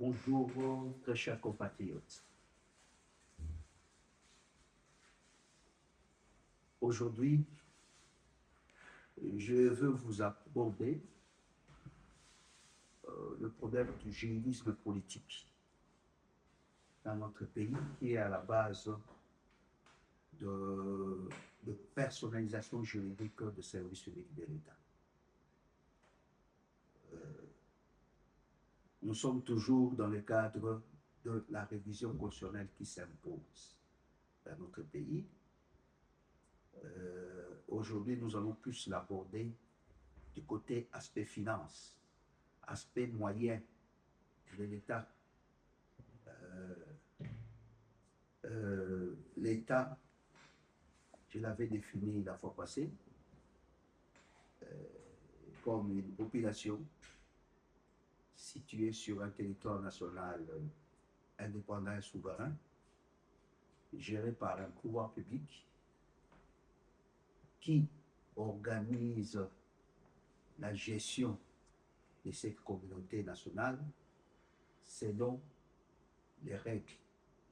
Bonjour, très chers compatriotes. Aujourd'hui, je veux vous aborder le problème du juridisme politique dans notre pays qui est à la base de personnalisation juridique de services publics de l'État. Nous sommes toujours dans le cadre de la révision constitutionnelle qui s'impose dans notre pays. Aujourd'hui, nous allons plus l'aborder du côté aspect finance, aspect moyen de l'État. L'État, je l'avais défini la fois passée, comme une population située sur un territoire national indépendant et souverain, géré par un pouvoir public qui organise la gestion de cette communauté nationale selon les règles,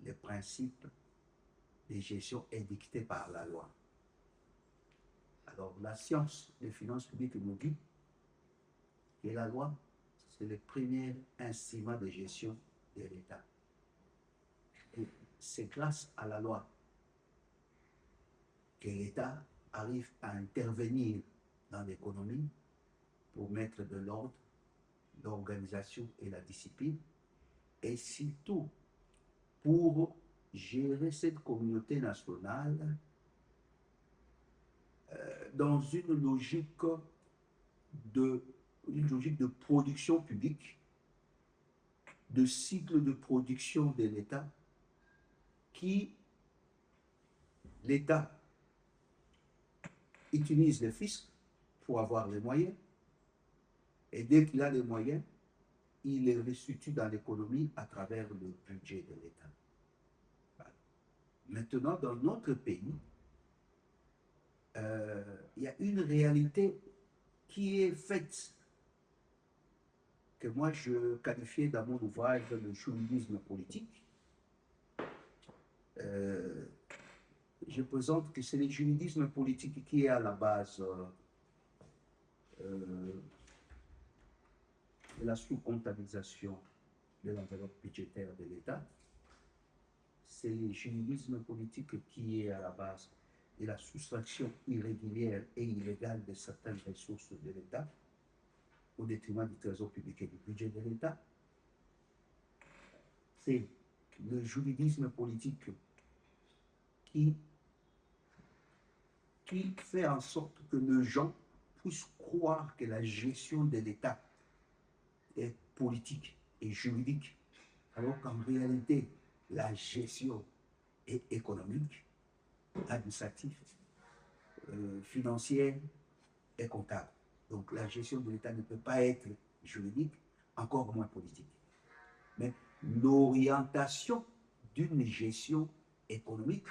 les principes de gestion édictés par la loi. Alors, la science des finances publiques nous dit que la loi, c'est le premier instrument de gestion de l'État. C'est grâce à la loi que l'État arrive à intervenir dans l'économie pour mettre de l'ordre, l'organisation et la discipline, et surtout pour gérer cette communauté nationale dans une logique de production publique, de cycle de production de l'État, qui l'État utilise le fisc pour avoir les moyens, et dès qu'il a les moyens, il les restitue dans l'économie à travers le budget de l'État. Voilà. Maintenant, dans notre pays, il y a une réalité qui est faite, que moi je qualifiais dans mon ouvrage le juridisme politique. Je présente que c'est le juridisme politique qui est à la base de la sous-comptabilisation de l'enveloppe budgétaire de l'État. C'est le juridisme politique qui est à la base de la soustraction irrégulière et illégale de certaines ressources de l'État au détriment du trésor public et du budget de l'État. C'est le juridisme politique qui fait en sorte que les gens puissent croire que la gestion de l'État est politique et juridique, alors qu'en réalité, la gestion est économique, administrative, financière et comptable. Donc la gestion de l'État ne peut pas être juridique, encore moins politique. Mais l'orientation d'une gestion économique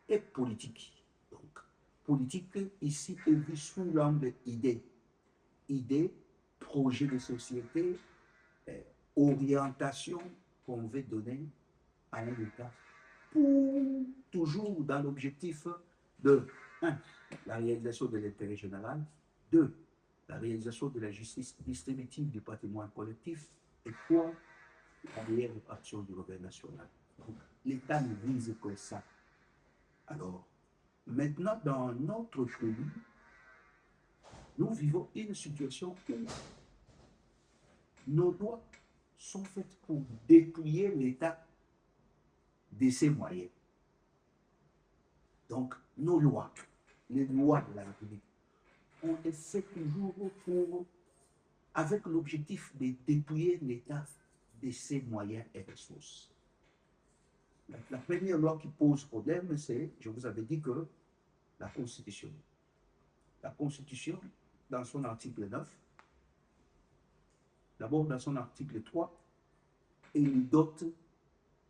est politique. Donc, politique ici est vue sous l'angle idée. Idée, projet de société, orientation qu'on veut donner à un État pour toujours dans l'objectif de 1. La réalisation de l'intérêt général, 2. La réalisation de la justice distributive du patrimoine collectif, et 3. La meilleure répartition du revenu national. L'État ne vise que ça. Alors, maintenant, dans notre pays, nous vivons une situation où nos lois sont faites pour dépouiller l'État de ses moyens. Donc, nos lois, les lois de la République, ont été faites toujours avec l'objectif de dépouiller l'État de ses moyens et ressources. La première loi qui pose problème, c'est, je vous avais dit que la Constitution. La Constitution, dans son article 9, d'abord dans son article 3, il dote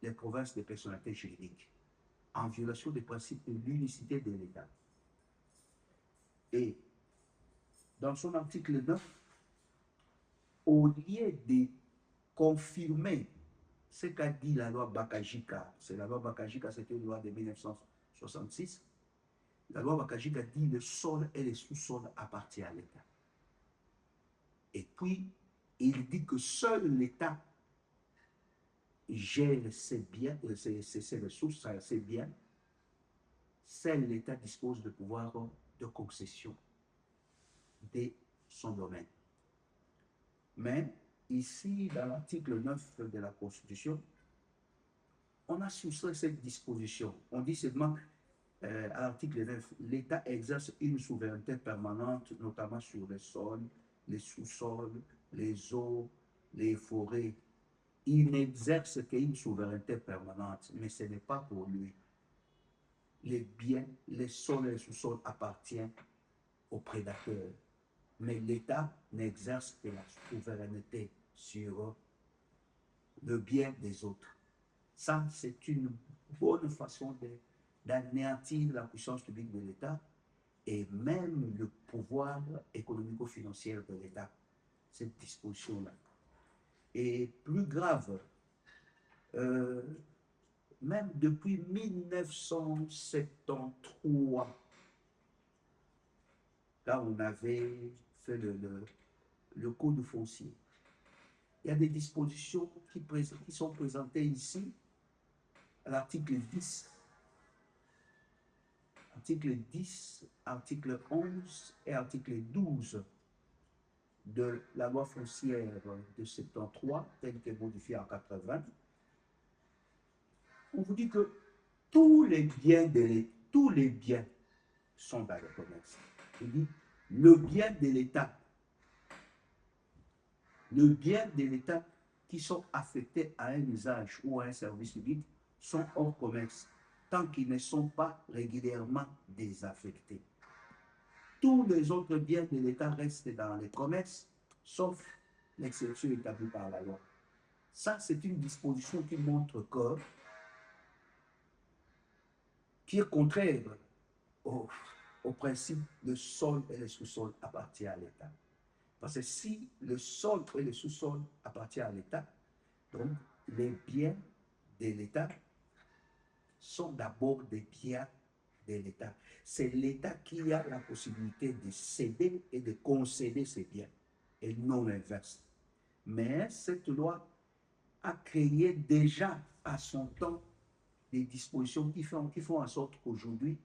les provinces de personnalités juridiques en violation des principes de l'unicité de l'État. Et dans son article 9, au lieu de confirmer ce qu'a dit la loi Bakajika. C'est la loi Bakajika, c'était une loi de 1966. La loi Bakajika dit que le sol et les sous-sols appartiennent à l'État. Et puis, il dit que seul l'État gère ses biens, ses ressources, ses biens. Seul l'État dispose de pouvoir de concession de son domaine. Mais ici, dans l'article 9 de la Constitution, on a soustrait cette disposition. On dit seulement, à l'article 9, l'État exerce une souveraineté permanente, notamment sur les sols, les sous-sols, les eaux, les forêts. Il n'exerce qu'une souveraineté permanente, mais ce n'est pas pour lui. Les biens, les sols et les sous-sols appartiennent aux prédateurs. Mais l'État n'exerce que la souveraineté sur le bien des autres. Ça, c'est une bonne façon d'anéantir la puissance publique de l'État et même le pouvoir économico-financier de l'État, cette disposition-là. Et plus grave, même depuis 1973, quand on avait fait le code foncier, il y a des dispositions qui sont présentées ici, à l'article 10, article 10, article 11 et article 12 de la loi foncière de 73, telle que modifiée en 80. On vous dit que tous les biens sont dans le commerce. Il dit le bien de l'État qui sont affectés à un usage ou à un service public sont hors commerce tant qu'ils ne sont pas régulièrement désaffectés. Tous les autres biens de l'État restent dans les commerces, sauf l'exception établie par la loi. Ça, c'est une disposition qui montre que, qui est contraire au principe de sol et le sous-sol appartient à l'État. Parce que si le sol et le sous-sol appartiennent à l'État, donc les biens de l'État sont d'abord des biens de l'État. C'est l'État qui a la possibilité de céder et de concéder ses biens, et non l'inverse. Mais cette loi a créé déjà à son temps des dispositions qui font en sorte qu'aujourd'hui,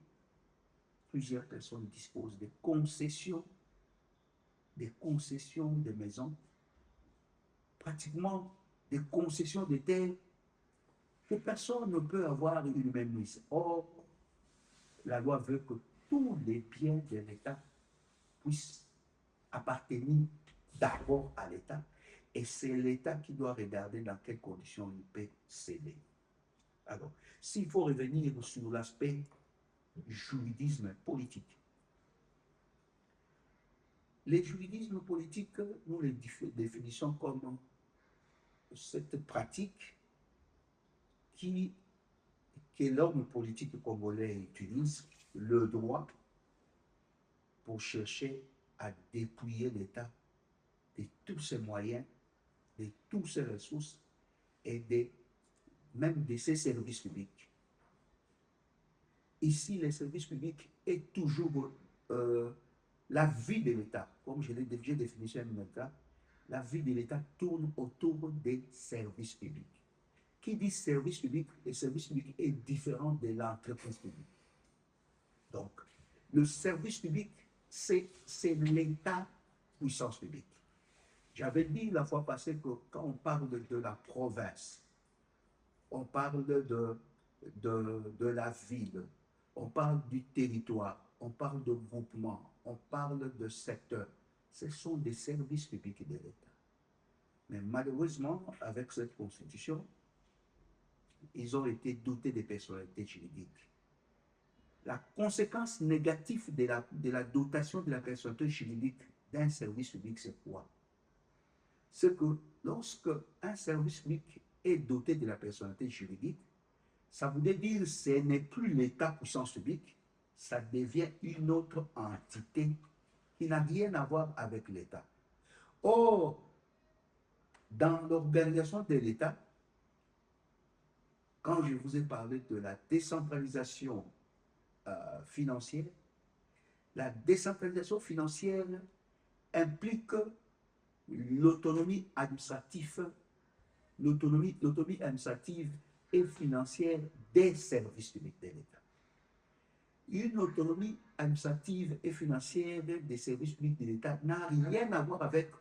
plusieurs personnes disposent de concessions de maisons, pratiquement des concessions de terres que personne ne peut avoir une même mise. Or, la loi veut que tous les biens de l'État puissent appartenir d'abord à l'État, et c'est l'État qui doit regarder dans quelles conditions il peut céder. Alors, s'il faut revenir sur l'aspect juridisme politique, les juridismes politiques, nous les définissons comme cette pratique que l'homme politique congolais utilise, le droit, pour chercher à dépouiller l'État de tous ses moyens, de toutes ses ressources et même de ses services publics. Ici, les services publics est toujours la vie de l'État. Comme je l'ai déjà défini sur un moment, la vie de l'État tourne autour des services publics. Qui dit service public, le service public est différent de l'entreprise publique. Donc, le service public, c'est l'État puissance publique. J'avais dit la fois passée que quand on parle de la province, on parle de la ville, on parle du territoire, on parle de groupement, on parle de secteur. Ce sont des services publics de l'État. Mais malheureusement, avec cette constitution, ils ont été dotés de personnalités juridiques. La conséquence négative de la dotation de la personnalité juridique d'un service public, c'est quoi? C'est que lorsque un service public est doté de la personnalité juridique, ça voudrait dire que ce n'est plus l'État puissance publique, ça devient une autre entité qui n'a rien à voir avec l'État. Or, Dans l'organisation de l'État, quand je vous ai parlé de la décentralisation financière, la décentralisation financière implique l'autonomie administrative, l'autonomie administrative et financière des services publics de l'État. Une autonomie administrative et financière des services publics de l'État n'a rien à voir avec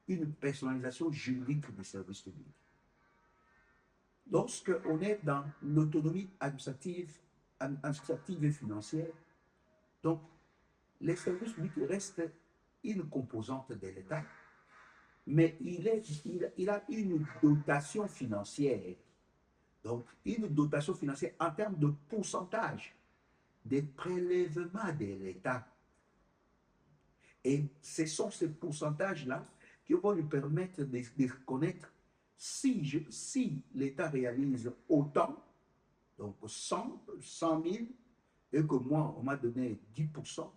une personnalisation juridique des services publics. Lorsqu'on est dans l'autonomie administrative et financière, donc les services publics restent une composante de l'État, mais il a une dotation financière. Donc, une dotation financière en termes de pourcentage des prélèvements de l'État. Et ce sont ces pourcentages-là qui vont lui permettre de connaître si l'État réalise autant, donc 100 000, et que moi, on m'a donné 10%,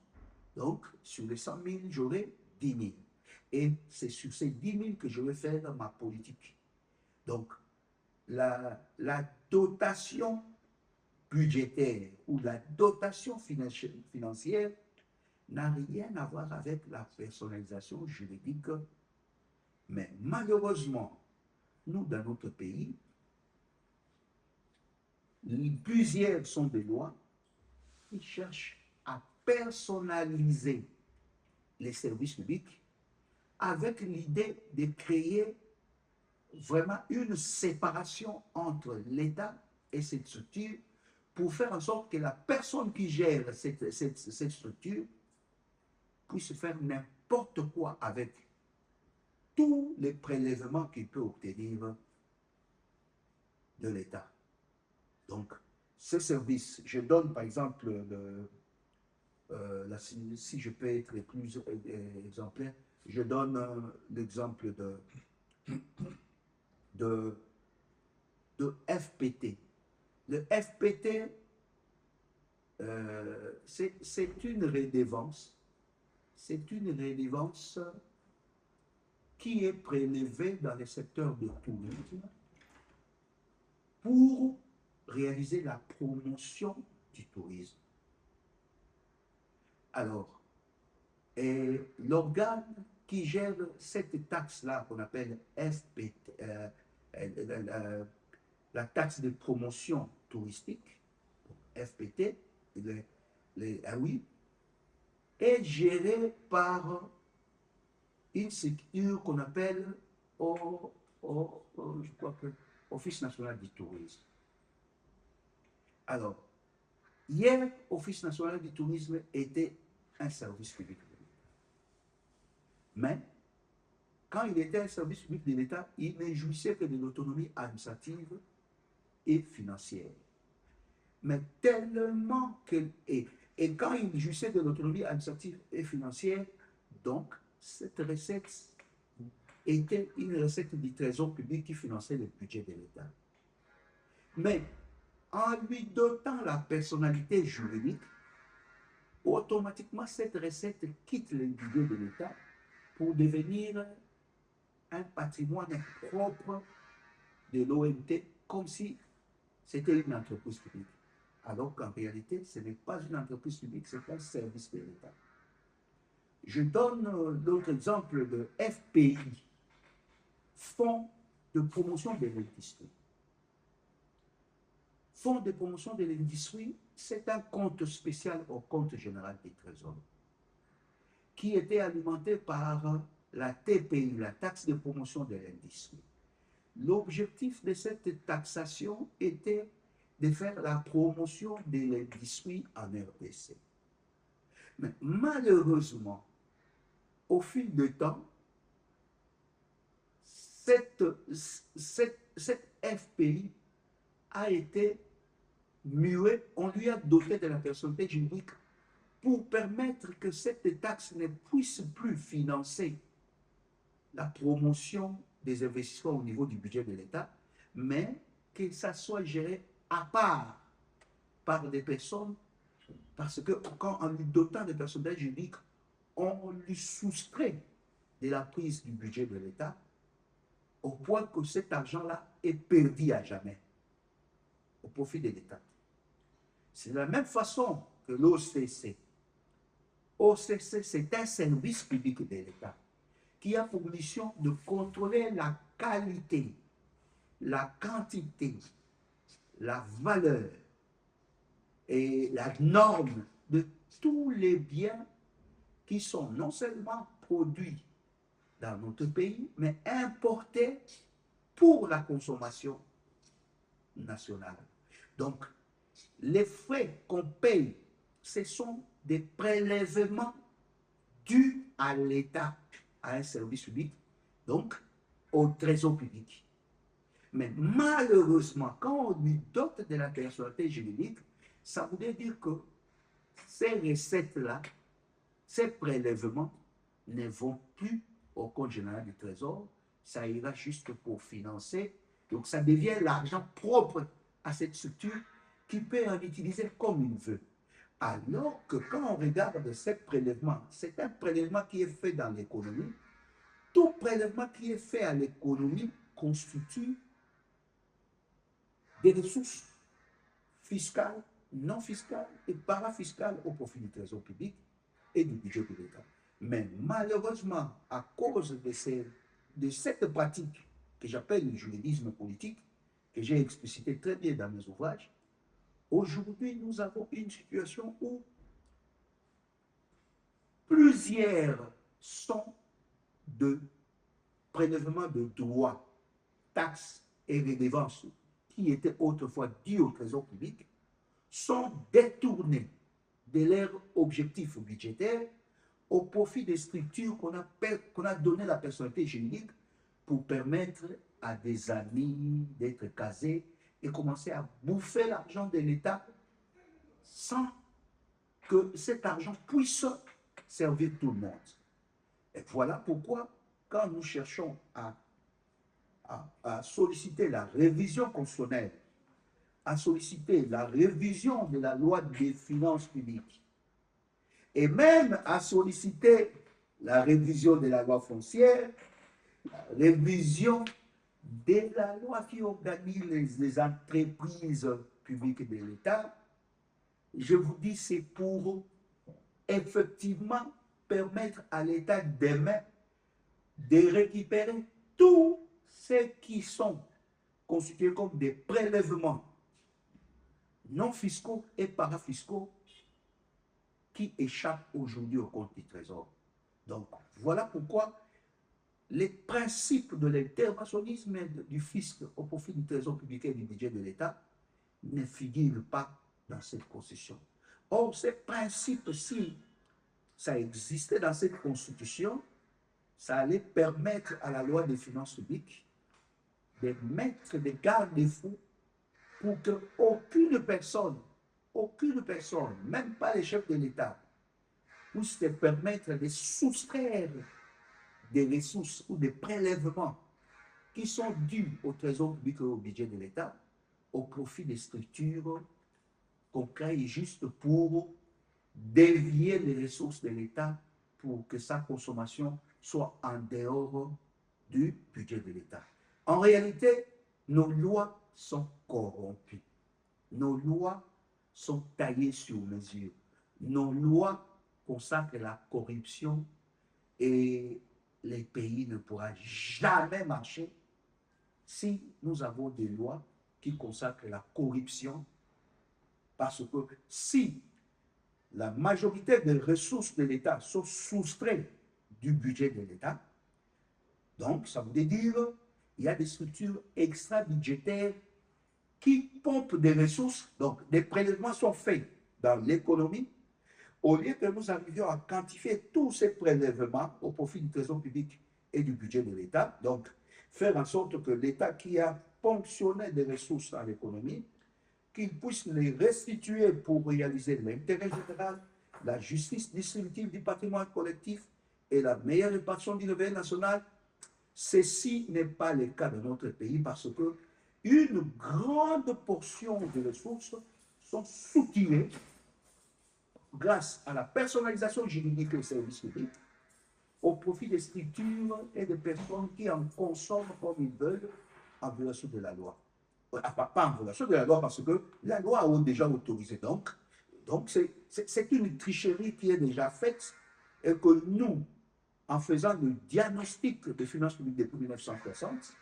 donc sur les 100 000, j'aurai 10 000. Et c'est sur ces 10 000 que je vais faire ma politique. Donc, la dotation budgétaire ou la dotation financière n'a rien à voir avec la personnalisation juridique. Mais malheureusement, nous, dans notre pays, plusieurs sont des lois qui cherchent à personnaliser les services publics avec l'idée de créer vraiment une séparation entre l'État et cette structure pour faire en sorte que la personne qui gère cette structure puisse faire n'importe quoi avec tous les prélèvements qu'il peut obtenir de l'État. Donc, ce service, je donne par exemple, si je peux être plus exemplaire, je donne l'exemple de FPT. Le FPT, c'est une redevance. C'est une redevance qui est prélevée dans le secteur du tourisme pour réaliser la promotion du tourisme. Alors, l'organe qui gère cette taxe-là, qu'on appelle FPT, la taxe de promotion touristique, FPT, oui, est gérée par une structure qu'on appelle je crois que Office national du tourisme. Alors, hier, Office national du tourisme était un service public de l'État. Mais, quand il était un service public de l'État, il ne jouissait que de l'autonomie administrative et financière. Mais tellement que... Et quand il jouissait de l'autonomie administrative et financière, donc, cette recette était une recette du trésor public qui finançait le budget de l'État. Mais, en lui dotant la personnalité juridique, automatiquement, cette recette quitte le budget de l'État pour devenir un patrimoine propre de l'OMT, comme si c'était une entreprise publique. Alors qu'en réalité, ce n'est pas une entreprise publique, c'est un service de l'État. Je donne l'autre exemple de FPI, Fonds de promotion de l'industrie. Fonds de promotion de l'industrie, c'est un compte spécial au compte général des trésors, qui était alimenté par la TPI, la taxe de promotion de l'industrie. L'objectif de cette taxation était de faire la promotion de l'industrie en RDC. Mais malheureusement, au fil du temps, cette FPI a été muée, on lui a doté de la personnalité juridique pour permettre que cette taxe ne puisse plus financer la promotion des investissements au niveau du budget de l'État, mais que ça soit géré à part par des personnes, parce que quand en lui dotant de personnalité juridique, on lui soustrait de la prise du budget de l'État au point que cet argent-là est perdu à jamais au profit de l'État. C'est de la même façon que l'OCC. OCC, c'est un service public de l'État qui a pour mission de contrôler la qualité, la quantité, la valeur et la norme de tous les biens qui sont non seulement produits dans notre pays, mais importés pour la consommation nationale. Donc, les frais qu'on paye, ce sont des prélèvements dus à l'État, à un service public, donc au trésor public. Mais malheureusement, quand on lui dote de la personnalité juridique, ça voudrait dire que ces recettes-là, ces prélèvements ne vont plus au compte général du trésor, ça ira juste pour financer. Donc ça devient l'argent propre à cette structure qui peut en utiliser comme il veut. Alors que quand on regarde ces prélèvements, c'est un prélèvement qui est fait dans l'économie. Tout prélèvement qui est fait à l'économie constitue des ressources fiscales, non fiscales et parafiscales au profit du trésor public et du budget de l'État. Mais malheureusement, à cause de cette pratique que j'appelle le juridisme politique, que j'ai explicité très bien dans mes ouvrages, aujourd'hui, nous avons une situation où plusieurs sont de prélèvement de droits, taxes et redevances qui étaient autrefois dus au trésor public sont détournés de leur objectif budgétaire au profit des structures qu'on a donné la personnalité juridique pour permettre à des amis d'être casés et commencer à bouffer l'argent de l'État sans que cet argent puisse servir tout le monde. Et voilà pourquoi, quand nous cherchons à solliciter la révision constitutionnelle, à solliciter la révision de la loi des finances publiques, et même à solliciter la révision de la loi foncière, la révision de la loi qui organise les entreprises publiques de l'État, je vous dis, c'est pour effectivement permettre à l'État demain de récupérer tous ceux qui sont constitués comme des prélèvements non fiscaux et parafiscaux qui échappent aujourd'hui au compte du Trésor. Donc, voilà pourquoi les principes de l'interventionnisme et du fisc au profit du Trésor public et du budget de l'État ne figurent pas dans cette Constitution. Or, ces principes, si ça existait dans cette Constitution, ça allait permettre à la loi des finances publiques de mettre des garde-fous pour qu'aucune personne, même pas les chefs de l'État, puisse se permettre de soustraire des ressources ou des prélèvements qui sont dus au trésor public et au budget de l'État au profit des structures qu'on crée juste pour dévier les ressources de l'État pour que sa consommation soit en dehors du budget de l'État. En réalité, nos lois sont corrompues. Nos lois sont taillées sur mesure. Nos lois consacrent la corruption et les pays ne pourront jamais marcher si nous avons des lois qui consacrent la corruption, parce que si la majorité des ressources de l'État sont soustraites du budget de l'État, donc ça veut dire qu'il y a des structures extra-budgétaires qui pompent des ressources, donc des prélèvements sont faits dans l'économie, au lieu que nous arrivions à quantifier tous ces prélèvements au profit du trésor public et du budget de l'État, donc faire en sorte que l'État qui a ponctionné des ressources dans l'économie, qu'il puisse les restituer pour réaliser l'intérêt général, la justice distributive du patrimoine collectif et la meilleure répartition du revenu national. Ceci n'est pas le cas de notre pays parce que une grande portion des ressources sont soutirées grâce à la personnalisation juridique des services publics au profit des structures et des personnes qui en consomment comme ils veulent en violation de la loi. Pas en violation de la loi parce que la loi a déjà autorisé. Donc c'est une tricherie qui est déjà faite et que nous, en faisant le diagnostic des finances publiques depuis 1960,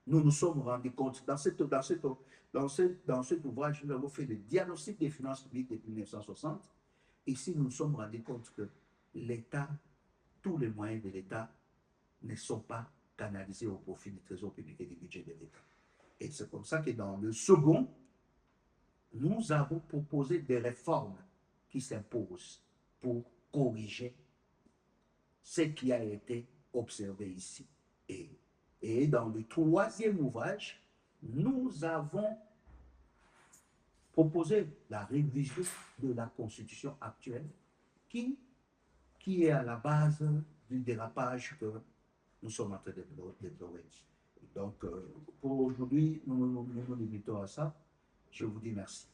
nous nous sommes rendus compte, dans cet ouvrage, nous avons fait le diagnostic des finances publiques depuis 1960. Ici, nous nous sommes rendus compte que l'État, tous les moyens de l'État ne sont pas canalisés au profit du trésor public et du budget de l'État. Et c'est comme ça que dans le second, nous avons proposé des réformes qui s'imposent pour corriger ce qui a été observé ici. Et dans le troisième ouvrage, nous avons proposé la révision de la Constitution actuelle qui est à la base du dérapage que nous sommes en train de déplorer. Donc, pour aujourd'hui, nous nous limitons à ça. Je vous dis merci.